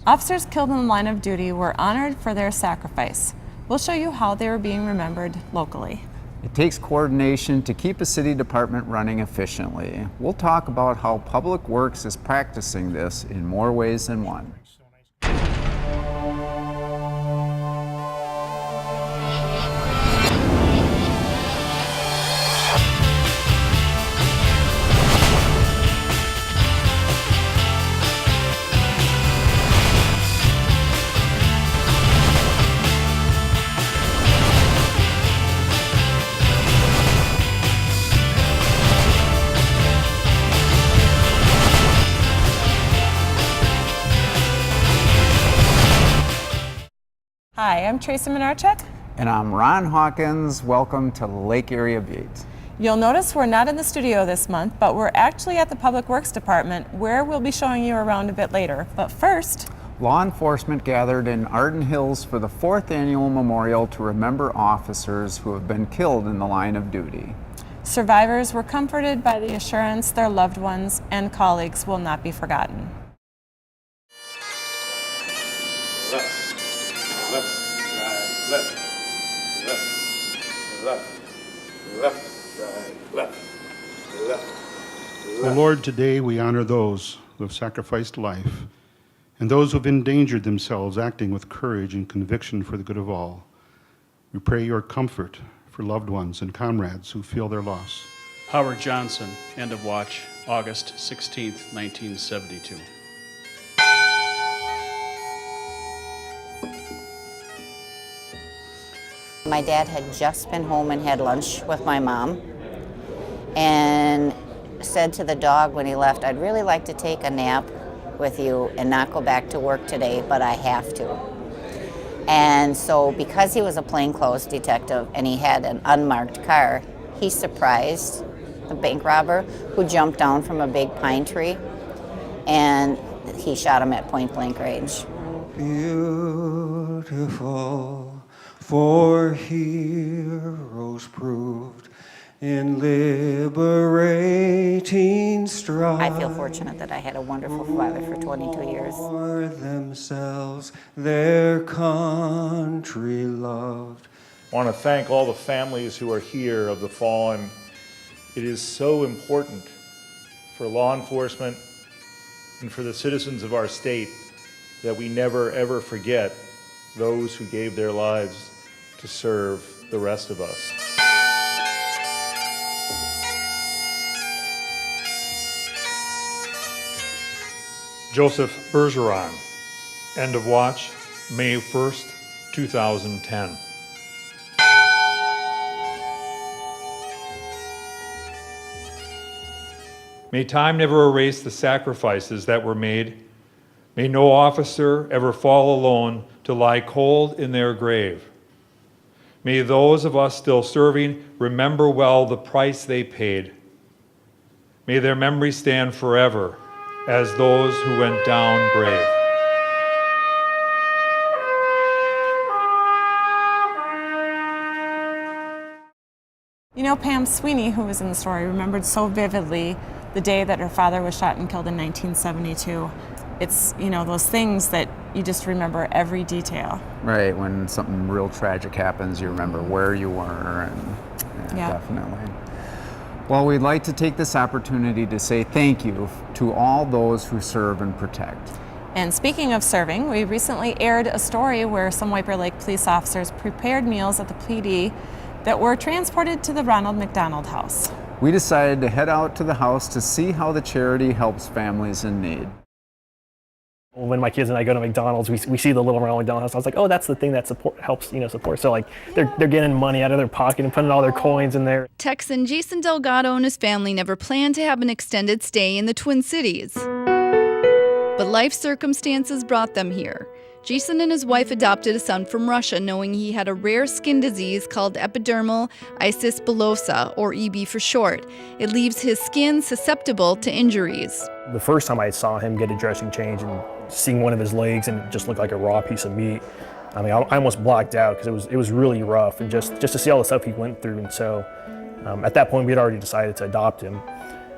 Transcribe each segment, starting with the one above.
Officers killed in the line of duty were honored for their sacrifice. We'll show you how they were being remembered locally. It takes coordination to keep a city department running efficiently. We'll talk about how Public Works is practicing this in more ways than one. Hi, I'm Tracy Menarchuk. And I'm Ron Hawkins. Welcome to Lake Erie Butte. You'll notice we're not in the studio this month, but we're actually at the Public Works Department, where we'll be showing you around a bit later. But first, law enforcement gathered in Arden Hills for the 4th annual memorial to remember officers who have been killed in the line of duty. Survivors were comforted by the assurance their loved ones and colleagues will not be forgotten. O Lord, today we honor those who have sacrificed life and those who have endangered themselves, acting with courage and conviction for the good of all. We pray your comfort for loved ones and comrades who feel their loss. Howard Johnson, end of watch, August 16th, 1972. My dad had just been home and had lunch with my mom and said to the dog when he left, "I'd really like to take a nap with you and not go back to work today, but I have to." And so because he was a plainclothes detective and he had an unmarked car, he surprised the bank robber who jumped down from a big pine tree, and he shot him at point blank range. Beautiful, for heroes proved in liberating strife. I feel fortunate that I had a wonderful father for 22 years. For themselves, their country loved. I want to thank all the families who are here of the fallen. It is so important for law enforcement and for the citizens of our state that we never ever forget those who gave their lives to serve the rest of us. Joseph Bergeron, end of watch, May 1st, 2010. May time never erase the sacrifices that were made. May no officer ever fall alone to lie cold in their grave. May those of us still serving remember well the price they paid. May their memory stand forever as those who went down brave. You know, Pam Sweeney, who was in the story, remembered so vividly the day that her father was shot and killed in 1972. It's, you know, those things that you just remember every detail. Right, when something real tragic happens, you remember where you were, and Yeah. definitely. Well, we'd like to take this opportunity to say thank you to all those who serve and protect. And speaking of serving, we recently aired a story where some White Bear Lake police officers prepared meals at the PD that were transported to the Ronald McDonald house. We decided to head out to the house to see how the charity helps families in need. When my kids and I go to McDonald's, we see the little Ronald McDonald house. I was like, oh, that's the thing that helps support. So like they're getting money out of their pocket and putting all their coins in there. Texan Jason Delgado and his family never planned to have an extended stay in the Twin Cities, but life circumstances brought them here. Jason and his wife adopted a son from Russia, knowing he had a rare skin disease called epidermal isis bullosa, or EB for short. It leaves his skin susceptible to injuries. The first time I saw him get a dressing change and seeing one of his legs and it just looked like a raw piece of meat, I mean, I almost blacked out because it was really rough, and just to see all the stuff he went through. And so at that point, we had already decided to adopt him.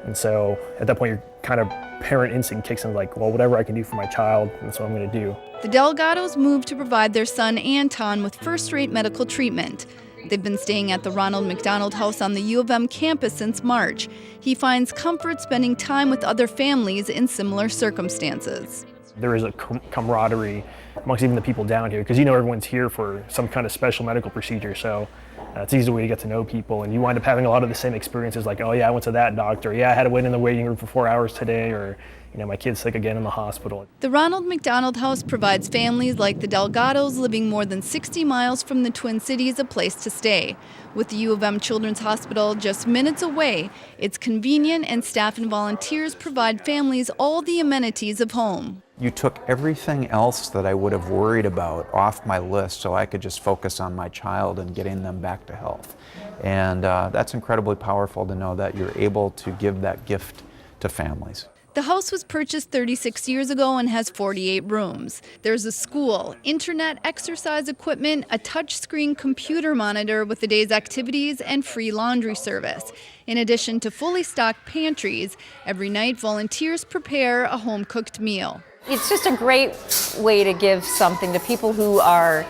And so at that point, your kind of parent instinct kicks in, like, well, whatever I can do for my child, that's what I'm going to do. The Delgados moved to provide their son Anton with first-rate medical treatment. They've been staying at the Ronald McDonald House on the U of M campus since March. He finds comfort spending time with other families in similar circumstances. There is a camaraderie amongst even the people down here, because you know everyone's here for some kind of special medical procedure, so it's an easy way to get to know people, and you wind up having a lot of the same experiences, like, oh yeah, I went to that doctor, yeah, I had to wait in the waiting room for 4 hours today, or you know, my kid's sick again in the hospital. The Ronald McDonald House provides families like the Delgados living more than 60 miles from the Twin Cities a place to stay. With the U of M Children's Hospital just minutes away, it's convenient, and staff and volunteers provide families all the amenities of home. You took everything else that I would have worried about off my list so I could just focus on my child and getting them back to health. And that's incredibly powerful to know that you're able to give that gift to families. The house was purchased 36 years ago and has 48 rooms. There's a school, internet, exercise equipment, a touchscreen computer monitor with the day's activities, and free laundry service. In addition to fully stocked pantries, every night volunteers prepare a home-cooked meal. It's just a great way to give something to people who are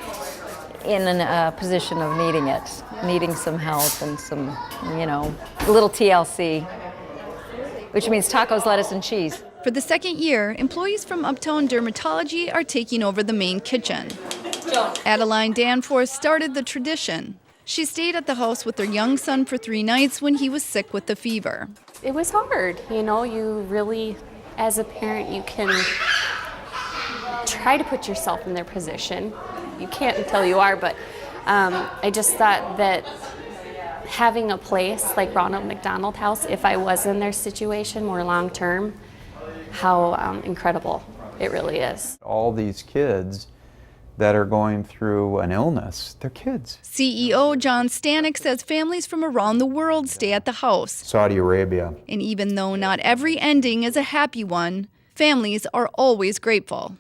in a position of needing it, needing some help and some, you know, a little TLC. Which means tacos, lettuce, and cheese. For the second year, employees from Uptown Dermatology are taking over the main kitchen. Adeline Danforth started the tradition. She stayed at the house with her young son for 3 nights when he was sick with the fever. It was hard, you know, you really, as a parent, you can try to put yourself in their position. You can't until you are, but I just thought that having a place like Ronald McDonald House, if I was in their situation more long-term, how incredible it really is. All these kids that are going through an illness, they're kids. CEO John Stanek says families from around the world stay at the house. Saudi Arabia. And even though not every ending is a happy one, families are always grateful.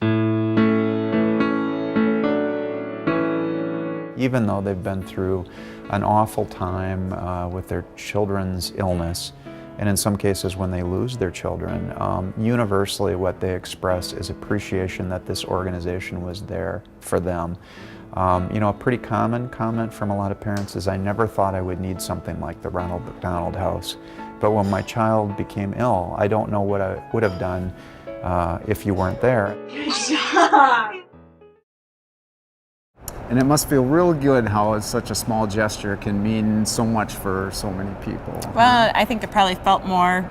Even though they've been through an awful time with their children's illness, and in some cases when they lose their children, universally what they express is appreciation that this organization was there for them. You know, a pretty common comment from a lot of parents is, I never thought I would need something like the Ronald McDonald House, but when my child became ill, I don't know what I would have done if you weren't there. Good job! And it must feel real good how such a small gesture can mean so much for so many people. Well, I think it probably felt more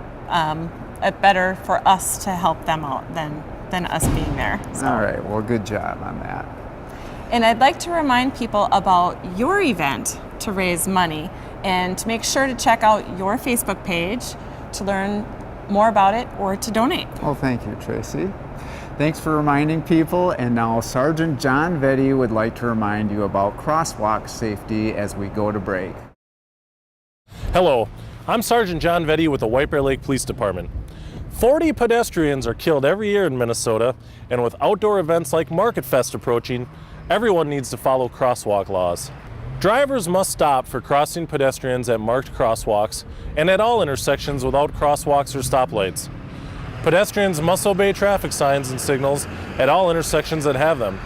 better for us to help them out than us being there. So. All right, well, good job on that. And I'd like to remind people about your event to raise money, and to make sure to check out your Facebook page to learn more about it or to donate. Well, thank you, Tracy. Thanks for reminding people, and now Sergeant John Vetty would like to remind you about crosswalk safety as we go to break. Hello, I'm Sergeant John Vetty with the White Bear Lake Police Department. 40 pedestrians are killed every year in Minnesota, and with outdoor events like Market Fest approaching, everyone needs to follow crosswalk laws. Drivers must stop for crossing pedestrians at marked crosswalks and at all intersections without crosswalks or stoplights. Pedestrians must obey traffic signs and signals at all intersections that have them.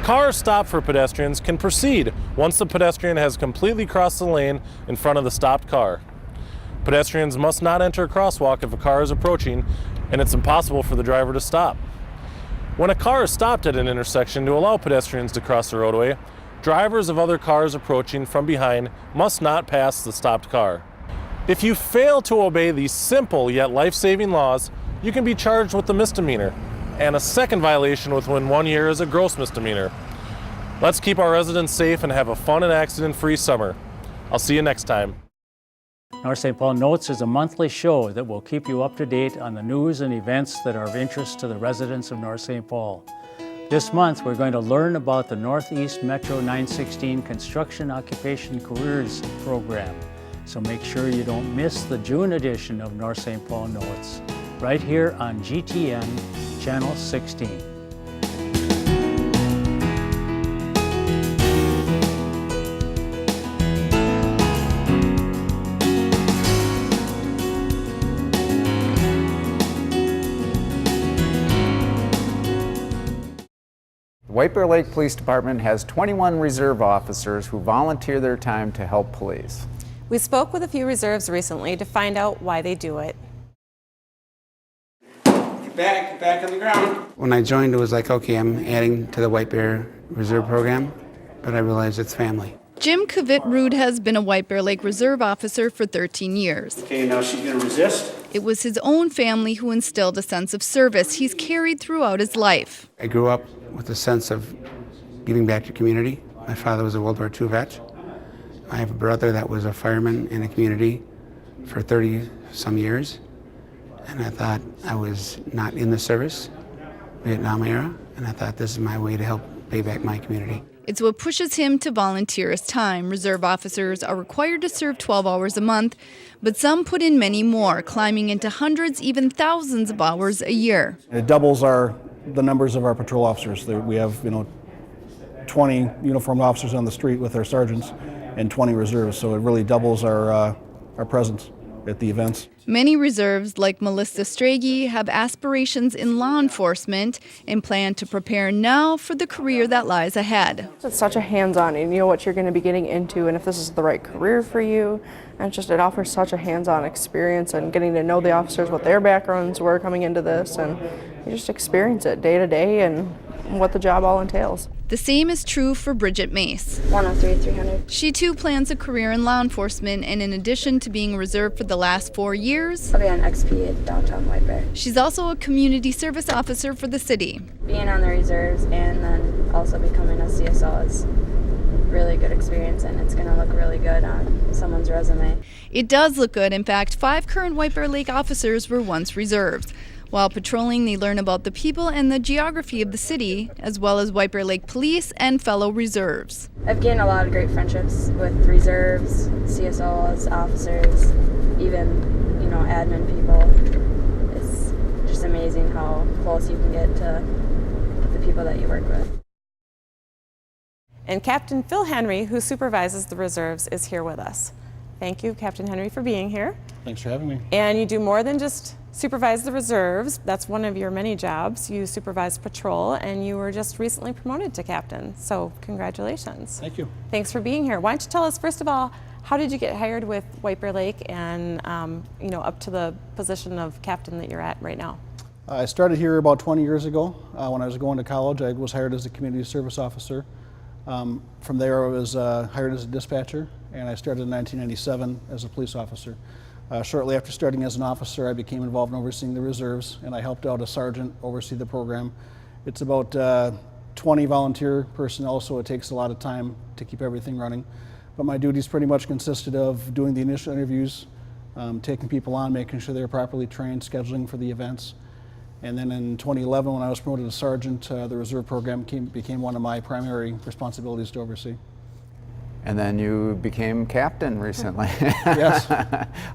Cars stopped for pedestrians can proceed once the pedestrian has completely crossed the lane in front of the stopped car. Pedestrians must not enter a crosswalk if a car is approaching and it's impossible for the driver to stop. When a car is stopped at an intersection to allow pedestrians to cross the roadway, drivers of other cars approaching from behind must not pass the stopped car. If you fail to obey these simple yet life-saving laws, you can be charged with a misdemeanor, and a second violation within 1 year is a gross misdemeanor. Let's keep our residents safe and have a fun and accident-free summer. I'll see you next time. North St. Paul Notes is a monthly show that will keep you up to date on the news and events that are of interest to the residents of North St. Paul. This month, we're going to learn about the Northeast Metro 916 Construction Occupation Careers Program. So make sure you don't miss the June edition of North St. Paul Notes, right here on GTN Channel 16. White Bear Lake Police Department has 21 reserve officers who volunteer their time to help police. We spoke with a few reserves recently to find out why they do it. Get back on the ground. When I joined, it was like, okay, I'm adding to the White Bear Reserve program, but I realized it's family. Jim Kavit-Rude has been a White Bear Lake Reserve officer for 13 years. Okay, now she's going to resist. It was his own family who instilled a sense of service he's carried throughout his life. I grew up with a sense of giving back to community. My father was a World War II vet. I have a brother that was a fireman in the community for 30-some years. And I thought I was not in the service, Vietnam era, and I thought this is my way to help pay back my community. It's what pushes him to volunteer his time. Reserve officers are required to serve 12 hours a month, but some put in many more, climbing into hundreds, even thousands of hours a year. It doubles the numbers of our patrol officers. We have 20 uniformed officers on the street with our sergeants and 20 reserves, so it really doubles our presence at the events. Many reserves, like Melissa Strage, have aspirations in law enforcement and plan to prepare now for the career that lies ahead. It's such a hands-on, and you know what you're going to be getting into and if this is the right career for you. And it offers such a hands-on experience and getting to know the officers, what their backgrounds were coming into this, and you just experience it day to day and what the job all entails. The same is true for Bridget Mace. 103-300. She too plans a career in law enforcement, and in addition to being a reserve for the last 4 years, I'll be on XP at downtown White Bear. she's also a community service officer for the city. Being on the reserves and then also becoming a CSO is really good experience, and it's going to look really good on someone's resume. It does look good. In fact, 5 current White Bear Lake officers were once reserves. While patrolling, they learn about the people and the geography of the city, as well as White Bear Lake Police and fellow reserves. I've gained a lot of great friendships with reserves, CSOs, officers, even, admin people. It's just amazing how close you can get to the people that you work with. And Captain Phil Henry, who supervises the reserves, is here with us. Thank you, Captain Henry, for being here. Thanks for having me. And you do more than just supervise the reserves. That's one of your many jobs. You supervise patrol, and you were just recently promoted to captain. So congratulations. Thank you. Thanks for being here. Why don't you tell us, first of all, how did you get hired with White Bear Lake and up to the position of captain that you're at right now? I started here about 20 years ago. When I was going to college, I was hired as a community service officer. From there, I was hired as a dispatcher, and I started in 1997 as a police officer. Shortly after starting as an officer, I became involved in overseeing the reserves, and I helped out a sergeant oversee the program. It's about 20 volunteer personnel, so it takes a lot of time to keep everything running. But my duties pretty much consisted of doing the initial interviews, taking people on, making sure they're properly trained, scheduling for the events. And then in 2011, when I was promoted to sergeant, the reserve program became one of my primary responsibilities to oversee. And then you became captain recently. Yes.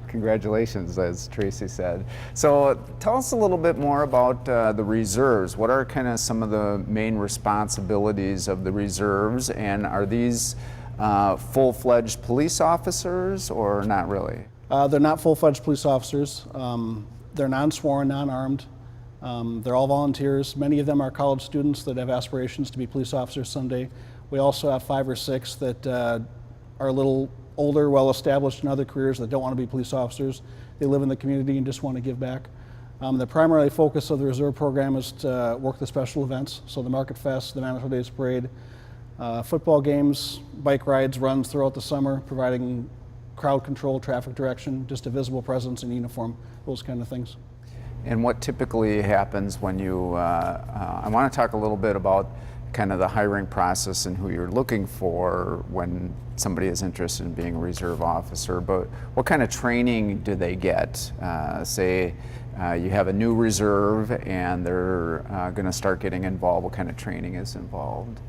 Congratulations, as Tracy said. So tell us a little bit more about the reserves. What are kind of some of the main responsibilities of the reserves, and are these full-fledged police officers or not really? They're not full-fledged police officers. They're non-sworn, non-armed. They're all volunteers. Many of them are college students that have aspirations to be police officers someday. We also have 5 or 6 that are a little older, well-established in other careers that don't want to be police officers. They live in the community and just want to give back. The primary focus of the reserve program is to work the special events, so the Market Fest, the Manitoba Days Parade, football games, bike rides, runs throughout the summer, providing crowd control, traffic direction, just a visible presence in uniform, those kind of things. And what typically happens when you, I want to talk a little bit about kind of the hiring process and who you're looking for when somebody is interested in being a reserve officer, but what kind of training do they get? Say you have a new reserve and they're going to start getting involved, what kind of training is involved?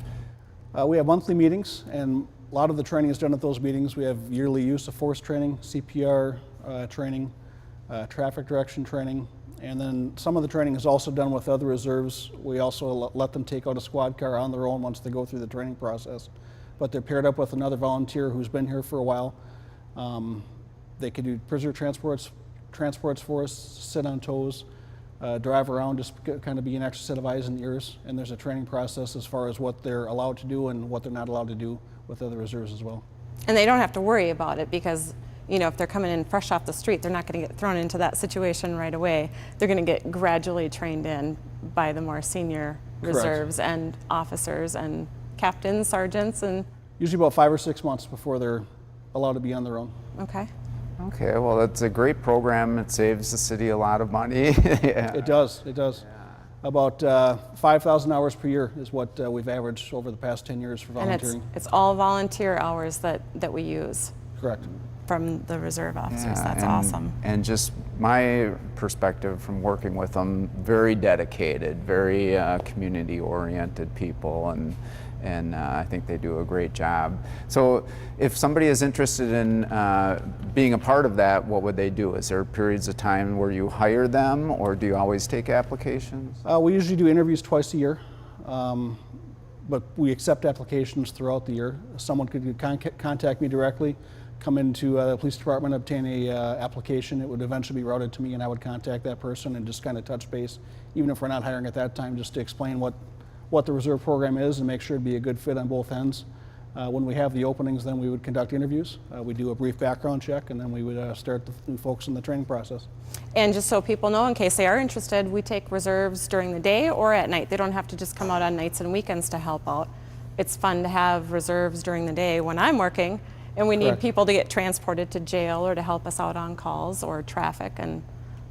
We have monthly meetings, and a lot of the training is done at those meetings. We have yearly use of force training, CPR training, traffic direction training, and then some of the training is also done with other reserves. We also let them take out a squad car on their own once they go through the training process. But they're paired up with another volunteer who's been here for a while. They can do prisoner transports for us, sit on tows. drive around, just kind of be an extra set of eyes and ears. And there's a training process as far as what they're allowed to do and what they're not allowed to do with other reserves as well. And they don't have to worry about it because, you know, if they're coming in fresh off the street, they're not going to get thrown into that situation right away. They're going to get gradually trained in by the more senior reserves and officers and captains, sergeants, and usually about 5 or 6 months before they're allowed to be on their own. Okay. Okay, well, that's a great program. It saves the city a lot of money. Yeah. It does. It does. Yeah. About 5,000 hours per year is what we've averaged over the past 10 years for volunteering. And it's all volunteer hours that we use. Correct. From the reserve officers. Yeah, That's and, awesome. And just my perspective from working with them, very dedicated, very community-oriented people, and I think they do a great job. So if somebody is interested in being a part of that, what would they do? Is there periods of time where you hire them, or do you always take applications? We usually do interviews twice a year, but we accept applications throughout the year. Someone could contact me directly, come into the police department, obtain a application. It would eventually be routed to me, and I would contact that person and just kind of touch base, even if we're not hiring at that time, just to explain what the reserve program is and make sure it'd be a good fit on both ends. When we have the openings, then we would conduct interviews. We do a brief background check, and then we would start the new folks in the training process. And just so people know, in case they are interested, we take reserves during the day or at night. They don't have to just come out on nights and weekends to help out. It's fun to have reserves during the day when I'm working, and we need people to get transported to jail or to help us out on calls or traffic and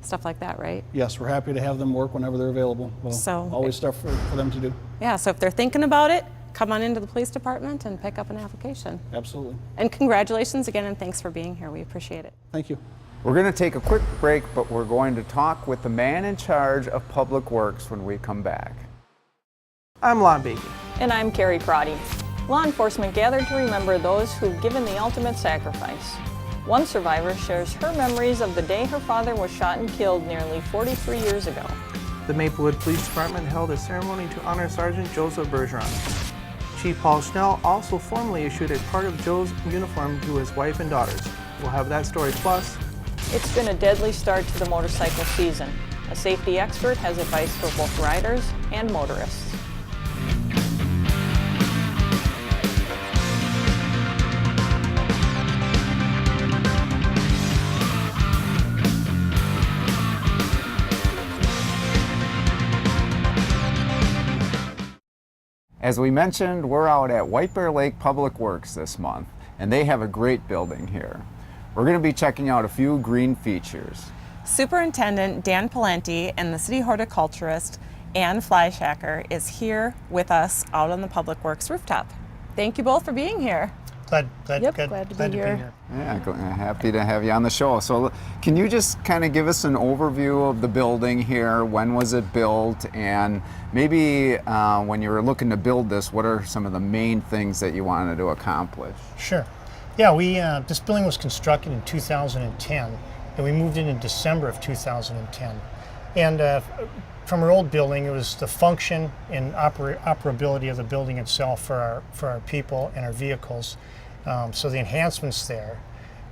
stuff like that, right? Yes, we're happy to have them work whenever they're available. Well, so always stuff for them to do. Yeah, so if they're thinking about it, come on into the police department and pick up an application. Absolutely. And congratulations again, and thanks for being here. We appreciate it. Thank you. We're going to take a quick break, but we're going to talk with the man in charge of Public Works when we come back. I'm Lon Beatty. And I'm Carrie Crotty. Law enforcement gathered to remember those who've given the ultimate sacrifice. One survivor shares her memories of the day her father was shot and killed nearly 43 years ago. The Maplewood Police Department held a ceremony to honor Sergeant Joseph Bergeron. Chief Paul Schnell also formally issued a part of Joe's uniform to his wife and daughters. We'll have that story plus. It's been a deadly start to the motorcycle season. A safety expert has advice for both riders and motorists. As we mentioned, we're out at White Bear Lake Public Works this month, and they have a great building here. We're going to be checking out a few green features. Superintendent Dan Pawlenty and the city horticulturist Ann Fleischhacker is here with us out on the Public Works rooftop. Thank you both for being here. Glad to be here. Yeah, happy to have you on the show. So can you just kind of give us an overview of the building here? When was it built? And maybe when you were looking to build this, what are some of the main things that you wanted to accomplish? Sure. Yeah, this building was constructed in 2010, and we moved in December of 2010. And from our old building, it was the function and operability of the building itself for our people and our vehicles. So the enhancements there,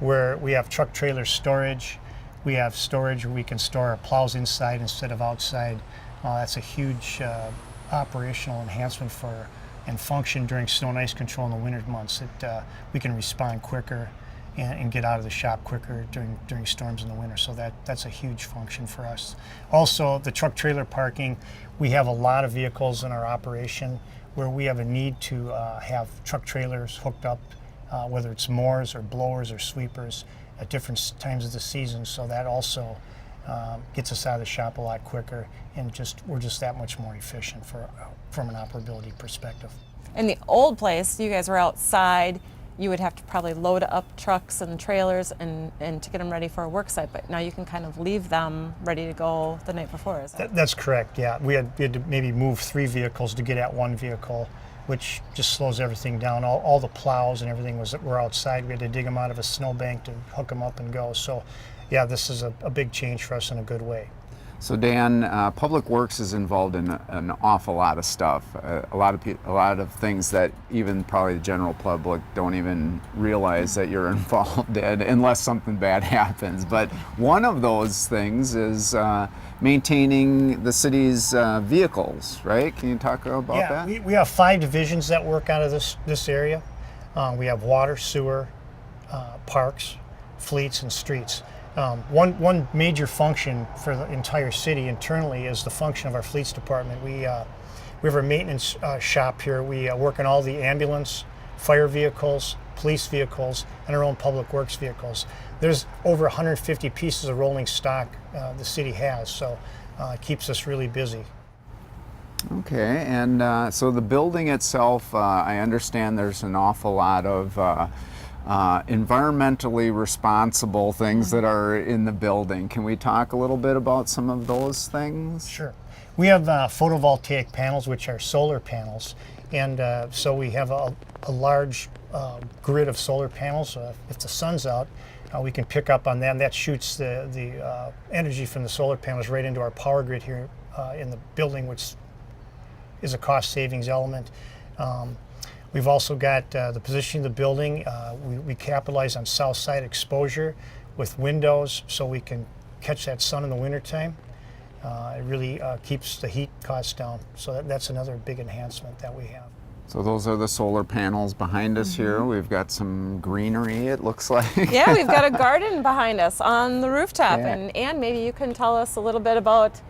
where we have truck trailer storage, we have storage where we can store our plows inside instead of outside. That's a huge operational enhancement and function during snow and ice control in the winter months. We can respond quicker and get out of the shop quicker during storms in the winter. So that's a huge function for us. Also, the truck trailer parking, we have a lot of vehicles in our operation where we have a need to have truck trailers hooked up, whether it's mowers or blowers or sweepers at different times of the season. So that also gets us out of the shop a lot quicker, and we're just that much more efficient from an operability perspective. In the old place, you guys were outside. You would have to probably load up trucks and trailers and to get them ready for a work site, but now you can kind of leave them ready to go the night before, is that? That's correct, yeah. We had to maybe move 3 vehicles to get at 1 vehicle, which just slows everything down. All the plows and everything were outside. We had to dig them out of a snowbank to hook them up and go. So yeah, this is a big change for us in a good way. So Dan, Public Works is involved in an awful lot of stuff, a lot of things that even probably the general public don't even realize that you're involved in unless something bad happens. But one of those things is maintaining the city's vehicles, right? Can you talk about that? Yeah, we have 5 divisions that work out of this area. We have water, sewer, parks, fleets, and streets. One major function for the entire city internally is the function of our fleets department. We have a maintenance shop here. We work on all the ambulance, fire vehicles, police vehicles, and our own public works vehicles. There's over 150 pieces of rolling stock the city has, so it keeps us really busy. Okay, and so the building itself, I understand there's an awful lot of environmentally responsible things that are in the building. Can we talk a little bit about some of those things? Sure. We have photovoltaic panels, which are solar panels, and so we have a large grid of solar panels. If the sun's out, we can pick up on that, and that shoots the energy from the solar panels right into our power grid here in the building, which is a cost savings element. We've also got the position of the building. We capitalize on south side exposure with windows so we can catch that sun in the wintertime. It really keeps the heat costs down. So that's another big enhancement that we have. So those are the solar panels behind us here. We've got some greenery, it looks like. Yeah, we've got a garden behind us on the rooftop. Yeah. And maybe you can tell us a little bit about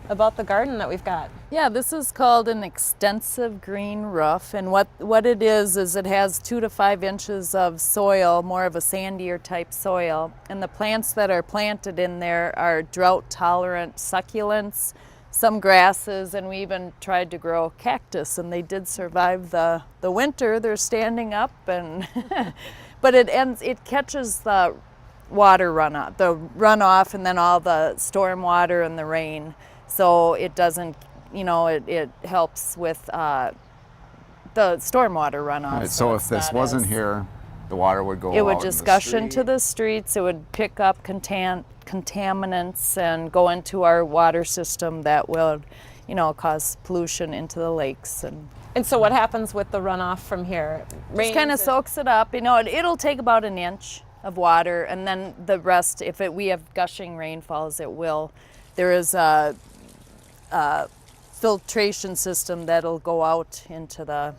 the garden that we've got. Yeah, this is called an extensive green roof, and what it is it has 2 to 5 inches of soil, more of a sandier type soil, and the plants that are planted in there are drought tolerant succulents, some grasses, and we even tried to grow cactus, and they did survive the winter. They're standing up, and but it catches the water runoff, and then all the storm water and the rain. So it doesn't, it helps with the stormwater runoff. Right, so if this wasn't here, the water would go out. It would just gush into the streets. It would pick up contaminants and go into our water system that will, cause pollution into the lakes. And so what happens with the runoff from here? Just kind of soaks it up. It'll take about an inch of water, and then the rest, if we have gushing rainfalls, it will. There is a filtration system that'll go out into the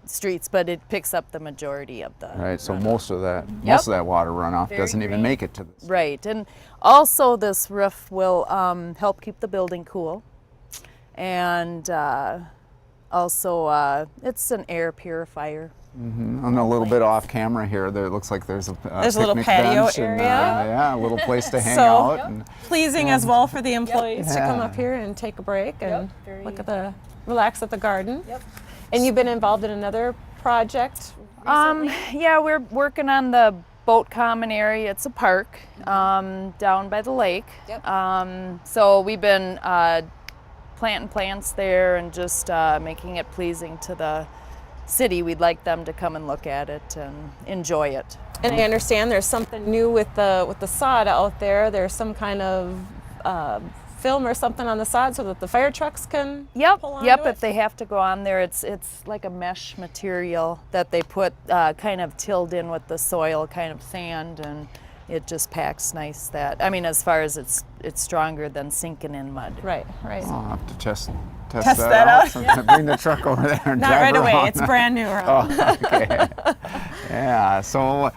streets, but it picks up the majority of the Right, so runoff. most of that water runoff Very doesn't even green. make it to the Right, and also this roof will help keep the building cool, and also it's an air purifier. And a little bit off camera here, there looks like there's a little picnic patio bench area. And, a little place to hang So, out. And, pleasing as well for the employees to come Yeah. up here and take a break and relax at the garden. And you've been involved in another project recently? Yeah, we're working on the boat common area. It's a park down by the lake. So we've been planting plants there and just making it pleasing to the city. We'd like them to come and look at it and enjoy it. And I understand there's something new with the sod out there. There's some kind of film or something on the sod so that the fire trucks can pull onto it? If they have to go on there, it's like a mesh material that they put kind of tilled in with the soil, kind of sand, and it just packs nice. As far as it's stronger than sinking in mud. Right. I'll have to test that out. sometime. Bring the truck over there and Not drive right away. around. It's brand new. Ronald. Oh, okay. Yeah. So,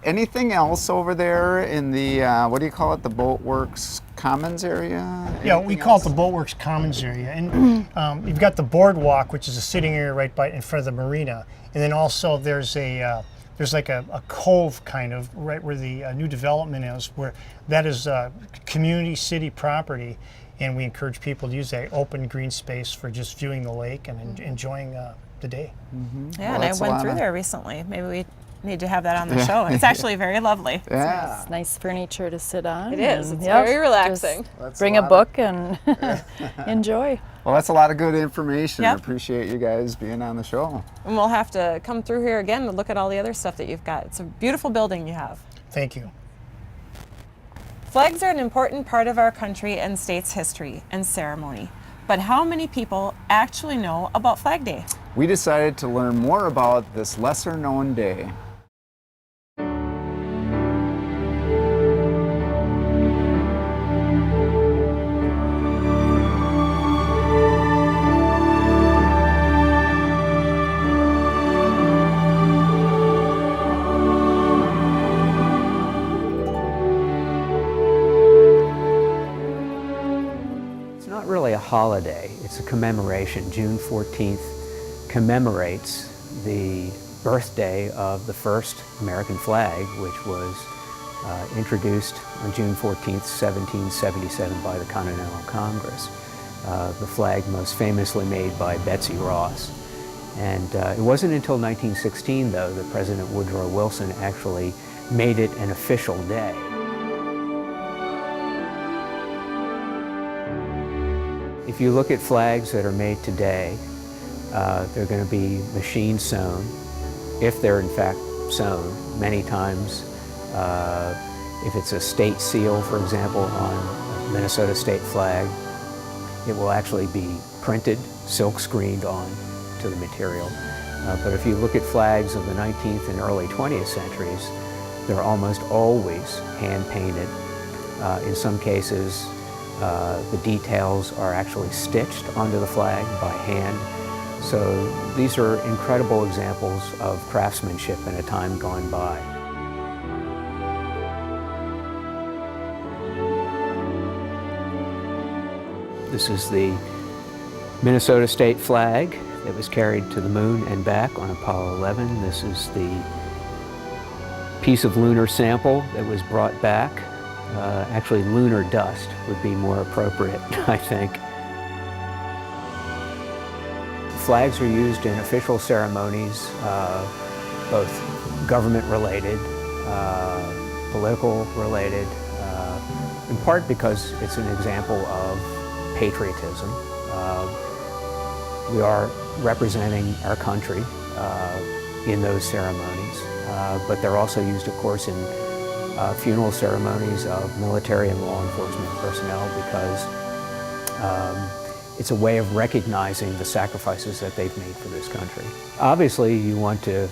anything else over there in the what do you call it? The Boatworks Commons area? Yeah, we call it the Boatworks Commons area, and you've got the boardwalk, which is a sitting area right in front of the marina, and then also there's like a cove kind of right where the new development is, where that is community city property. And we encourage people to use that open green space for just viewing the lake and enjoying the day. Yeah, and I went through there recently. Maybe we need to have that on the show. It's actually very lovely. Yeah. It's nice furniture to sit on. It is. and, It's very relaxing. Just bring a book and enjoy. Well, that's a lot of good information. I Yep. appreciate you guys being on the show. And we'll have to come through here again to look at all the other stuff that you've got. It's a beautiful building you have. Thank you. Flags are an important part of our country and state's history and ceremony. But how many people actually know about Flag Day? We decided to learn more about this lesser-known day. It's not really a holiday, it's a commemoration. June 14th commemorates the birthday of the first American flag, which was introduced on June 14th, 1777 by the Continental Congress. The flag most famously made by Betsy Ross. And it wasn't until 1916, though, that President Woodrow Wilson actually made it an official day. If you look at flags that are made today, they're going to be machine sewn, if they're in fact sewn. Many times, if it's a state seal, for example, on a Minnesota state flag, it will actually be printed, silk screened on to the material. But if you look at flags of the 19th and early 20th centuries, they're almost always hand painted. In some cases, the details are actually stitched onto the flag by hand. So these are incredible examples of craftsmanship in a time gone by. This is the Minnesota state flag that was carried to the moon and back on Apollo 11. This is the piece of lunar sample that was brought back. Actually, lunar dust would be more appropriate, I think. Flags are used in official ceremonies, both government-related, political-related, in part because it's an example of patriotism. We are representing our country in those ceremonies, but they're also used, of course, in funeral ceremonies of military and law enforcement personnel because it's a way of recognizing the sacrifices that they've made for this country. Obviously, you want to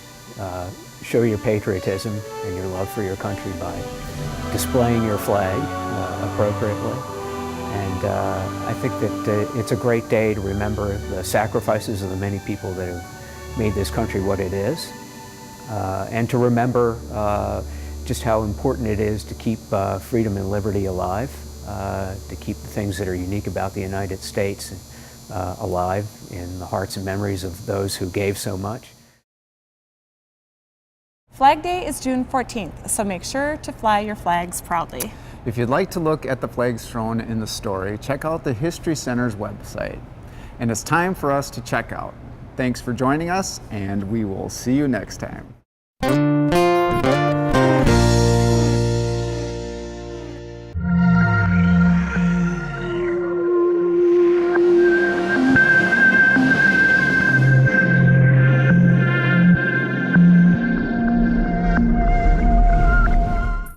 show your patriotism and your love for your country by displaying your flag appropriately. And I think that it's a great day to remember the sacrifices of the many people that have made this country what it is, and to remember just how important it is to keep freedom and liberty alive, to keep the things that are unique about the United States alive in the hearts and memories of those who gave so much. Flag Day is June 14th, so make sure to fly your flags proudly. If you'd like to look at the flags shown in the story, check out the History Center's website. And it's time for us to check out. Thanks for joining us, and we will see you next time.